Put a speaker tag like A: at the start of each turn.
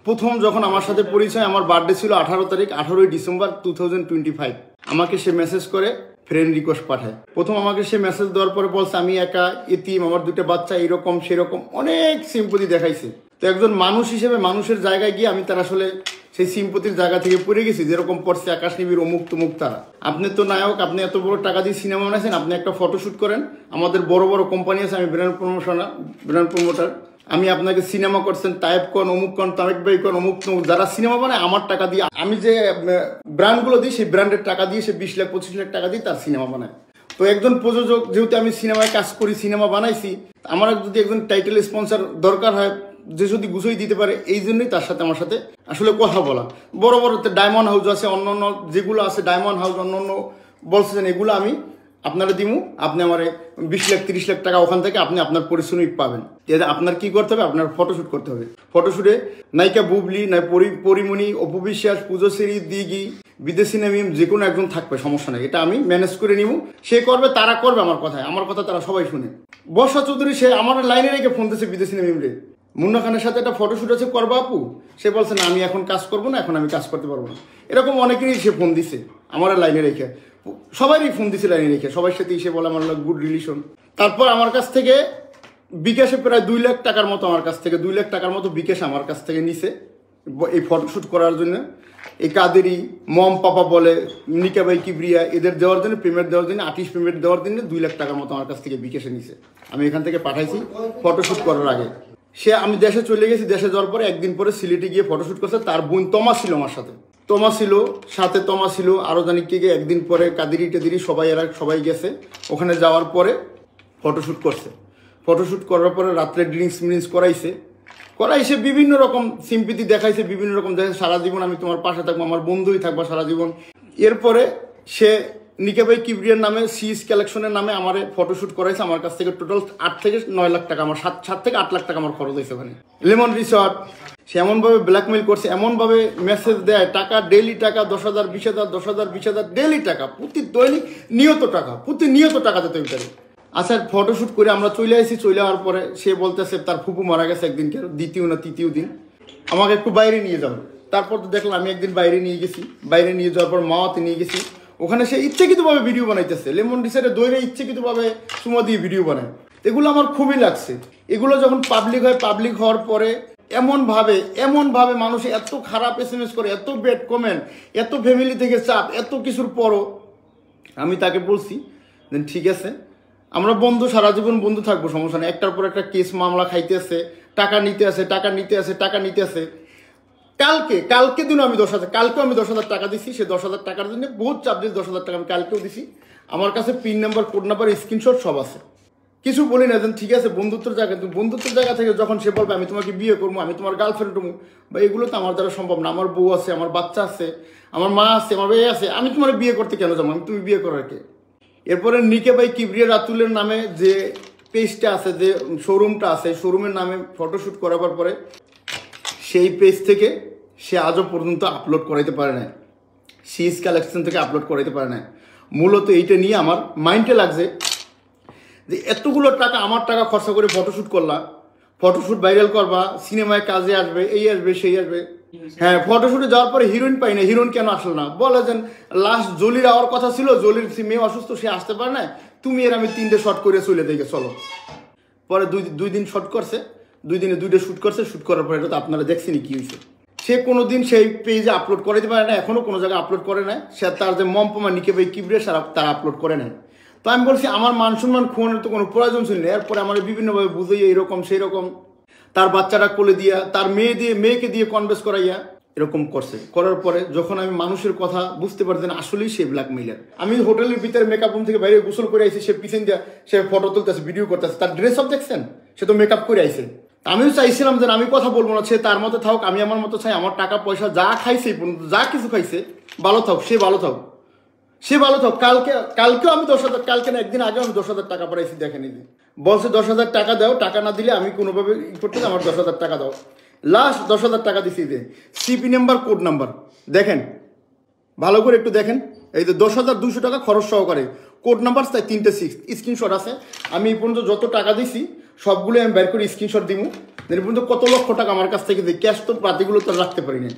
A: প্রথম যখন আমার সাথে পরিচয়, আমার বার্থডে ছিল 18 তারিখ, 18 ডিসেম্বর 2025। আমাকে সে মেসেজ করে ফ্রেন্ড রিকোয়েস্ট পাঠায়। প্রথম আমাকে সে মেসেজ দেওয়ার পরে বলছে আমি একা, এতিম, আমার দুটো বাচ্চা, এরকম সেরকম অনেক সিম্পথি দেখাইছে। তো একজন মানুষ হিসেবে মানুষের জায়গায় গিয়ে আমি তার আসলে সেই সিম্পথির জায়গা থেকে পড়ে গেছি, যেরকম পড়ছে আকাশ নিবিড় অমুক তমুক তারা। আপনি তো নায়ক, আপনি এত বড় টাকা দিয়ে সিনেমা বানাইছেন, আপনি একটা ফটোশ্যুট করেন, আমাদের বড় বড় কোম্পানি আছে, আমি ব্র্যান্ড প্রমোটার, আমি আপনাকে সিনেমা করছেন, তায়েব কন, অমুক কন, তামেক ভাই কন, অমুক তমুক, যারা সিনেমা বানায় আমার টাকা দিয়ে, আমি যে ব্র্যান্ডগুলো দিই সেই ব্র্যান্ডের টাকা দিয়ে সে 20 লাখ 25 লাখ টাকা দিয়ে তার সিনেমা বানায়। তো একজন প্রযোজক, যেহেতু আমি সিনেমায় কাজ করি, সিনেমা বানাইছি, আমার যদি একজন টাইটেল স্পন্সর দরকার হয়, যে যদি গুছোই দিতে পারে, এই জন্যই তার সাথে আমার সাথে আসলে কথা বলা। বড় বড় ডায়মন্ড হাউস আছে, অন্য অন্য যেগুলো আছে ডায়মন্ড হাউস, অন্য অন্য বলছেন, এগুলো আমি আপনারা দিমু, আপনি আমার 20 লাখ 30 লাখ টাকা ওখান থেকে আপনি আপনার পরিশ্রমিক পাবেন। আপনার কি করতে হবে, আপনার ফটোশ্যুট করতে হবে। ফটোশ্যুটে নায়িকা বুবলি, নাই পরিমণি, অপবিশ্বাস, পূজশ্রী, দিঘি, বিদেশি নামিম, যে কোনো একজন থাকবে, সমস্যা নেই, এটা আমি ম্যানেজ করে নিব। সে করবে, তারা করবে আমার কথায়, আমার কথা তারা সবাই শুনে। বর্ষা চৌধুরী সে আমার লাইনে রেখে ফোন দিয়েছে বিদেশি নামিম রে, মুন্না খানের সাথে একটা ফটোশ্যুট আছে, করবা আপু? সে বলছে না, আমি এখন কাজ করবো না, এখন আমি কাজ করতে পারবো না। এরকম অনেকেরই সে ফোন দিছে আমার লাইনে রেখে, সবারই ফোন দিছে লাইনে রেখে, সবার সাথে সে বলে আমার গুড রিলেশন। তারপর আমার কাছ থেকে বিকাশে প্রায় 2 লাখ টাকার মতো, আমার কাছ থেকে 2 লাখ টাকার মতো বিকাশ আমার কাছ থেকে নিছে এই ফটোশ্যুট করার জন্য। এই কাদেরি, মম পাপা বলে, নিকা ভাই, কিবরিয়া, এদের দেওয়ার জন্য, পেমেন্ট দেওয়ার জন্য, আর্টিস্ট পেমেন্ট দেওয়ার জন্য 2 লাখ টাকার মতো আমার কাছ থেকে বিকাশে নিছে। আমি এখান থেকে পাঠাইছি ফটোশ্যুট করার আগে। সে, আমি দেশে চলে গেছি, দেশে যাওয়ার পরে একদিন পরে সিলেটে গিয়ে ফটোশ্যুট করছে। তার বোন তমা ছিল আমার সাথে, তমা ছিল, আরও জানি কে কে। একদিন পরে কাদেরি টেদেরি সবাই গেছে। ওখানে যাওয়ার পরে ফটোশ্যুট করছে। ফটোশ্যুট করার পরে রাত্রে ড্রিঙ্কস করাইছে, বিভিন্ন রকম সিম্পিতি দেখাইছে, বিভিন্ন রকম দেখাইছে, সারা জীবন আমি তোমার পাশে থাকবো, আমার বন্ধুই থাকবো সারা জীবন। এরপরে সে নিকা ভাই কিবরিয়ার নামে, সিএস কালেকশনের নামে আমার ফটোশ্যুট করাইছে। আমার কাছ থেকে টোটাল 8 থেকে 9 লাখ টাকা, আমার 7 থেকে 8 লাখ টাকা আমার খরচ হয়েছে ওখানে। লেমন রিসর্ট, সে এমনভাবে ব্ল্যাকমেইল করছে, এমনভাবে মেসেজ দেয়, টাকা ডেইলি টাকা 10,000 20,000 10,000 20,000 ডেইলি টাকা, প্রতি দৈনিক প্রতিনিয়ত টাকা দিতে পারে। আচ্ছা, ফটোশ্যুট করে আমরা চলে আসি। চলে যাওয়ার পরে সে বলতেছে তার ফুপু মারা গেছে একদিনকে, দ্বিতীয় না তৃতীয় দিন, আমাকে একটু বাইরে নিয়ে যাবো। তারপর তো দেখলাম আমি একদিন বাইরে নিয়ে গেছি, বাইরে নিয়ে যাওয়ার পর মাওয়াতে নিয়ে গেছি। ওখানে সে ইচ্ছাকৃতভাবে ভিডিও বানাইতেছে, লেমন রিসর্টে দৈরে ইচ্ছাকৃতভাবে চুমা দিয়ে ভিডিও বানায়। এগুলো আমার খুবই লাগছে। এগুলো যখন পাবলিক হয়, পাবলিক হওয়ার পরে এমনভাবে মানুষ এত খারাপ SMS করে, এত ব্যাড কমেন্ট, এত ফ্যামিলি থেকে চাপ, এত কিছুর পরও আমি তাকে বলছি ঠিক আছে, আমরা বন্ধু, সারা জীবন বন্ধু থাকবো, সমস্যা নেই। একটার পর একটা কেস মামলা খাইতেছে, টাকা নিতে আসে। কালকে দিনও আমি 10,000 টাকা দিছি। সে 10,000 টাকার জন্য বহুত চাপ দিয়েছি, 10,000 টাকা আমি কালকেও দিছি। আমার কাছে pin number, code number, screenshot সব আছে। কিছু বলি না, ঠিক আছে বন্ধুত্বের জায়গা থেকে যখন সে বলবে আমি তোমাকে বিয়ে করবো, আমি তোমার গার্লফ্রেন্ড হবো, বা এগুলো তো আমার দ্বারা সম্ভব না। আমার বউ আছে, আমার বাচ্চা আছে, আমার মা আছে, আমার ভাই আছে, আমি তোমার বিয়ে করতে কেন যাবো? আমি তুমি বিয়ে করার কে? এরপরে নিকে ভাই কিবরিয়া রাতুলের নামে যে পেজটা আছে, যে শোরুমটা আছে, শোরুমের নামে ফটোশ্যুট করাবার পরে সেই পেজ থেকে সে আজও পর্যন্ত আপলোড করাইতে পারে না, সিএস কালেকশন থেকে আপলোড করাইতে পারে না। মূলত এইটা নিয়ে আমার মাইন্ডে লাগছে যে এতগুলো টাকা, আমার টাকা খরচা করে ফটোশ্যুট করলা, ফটোশ্যুট ভাইরাল করবা, সিনেমায় কাজে আসবে, এই আসবে সেই আসবে। হ্যাঁ, ফটোশ্যুটে যাওয়ার পরে হিরোইন পাই না, হিরোইন কেন আসলো না? বলে যে লাস্ট জলির আওয়ার কথা ছিল, জলির মেয়ে অসুস্থ, সে আসতে পারে না, তুমি এর আমি 3টে শট করে চলে দেখে চলো। পরে দুই দিন শট করছে, 2 দিনে 2টে শ্যুট করছে। শ্যুট করার পরে এটা তো আপনারা দেখছেনি কি হয়েছে। সে কোনোদিন সেই পেজে আপলোড করাইতে পারে না, এখনো কোনো জায়গায় আপলোড করে নাই। সে তার যে মম্পমা নিকে ভাই কিবরিয়া তারা আপলোড করে নাই। তো আমি বলছি আমার মান সম্মান খোয়ানোর তো কোনো প্রয়োজন ছিল না। এরপরে আমার বিভিন্নভাবে বুঝাইয়া এইরকম সেই রকম, তার বাচ্চাটা কোলে দিয়া, তার মেয়েকে দিয়ে কনভেন্স করাইয়া এরকম করছে। করার পরে যখন আমি মানুষের কথা বুঝতে পারছি না আসলেই সে ব্ল্যাকমেইলার। আমি হোটেলের ভিতরে মেকআপ রুম থেকে বাইরে গোসল করে আইছি, সে পিছন দিয়া সে ফটো তুলতেছে, ভিডিও করতেছে, তার ড্রেস আপ দেখছেন, সে তো মেকআপ করে আইছে। আমিও চাইছিলাম যে আমি কথা বলবো না, সে তার মতো থাক, আমি আমার মতো চাই। আমার টাকা পয়সা যা খাইছে, যা কিছু খাইছে, ভালো থাক, সে ভালো থাক। কালকেও আমি 10,000, কালকে না একদিন আগে আমি 10,000 টাকা পাঠাইছি, দেখে নিদি। বলছে 10,000 টাকা দাও, টাকা না দিলে আমি কোনোভাবে করতে, আমার 10,000 টাকা দাও। লাস্ট 10,000 টাকা দিছি। সিপি নাম্বার, কোড নাম্বার দেখেন, ভালো করে একটু দেখেন। এই যে 10,200 টাকা খরচ সহকারে, কোড নাম্বার তাই 3টে 6 স্ক্রিনশট আছে। আমি এই পর্যন্ত যত টাকা দিছি সবগুলো আমি বের করে স্ক্রিনশট দিব। এর পর্যন্ত কত লক্ষ টাকা আমার কাছ থেকে ক্যাশ তো পাতিগুলো তো রাখতে পারি না।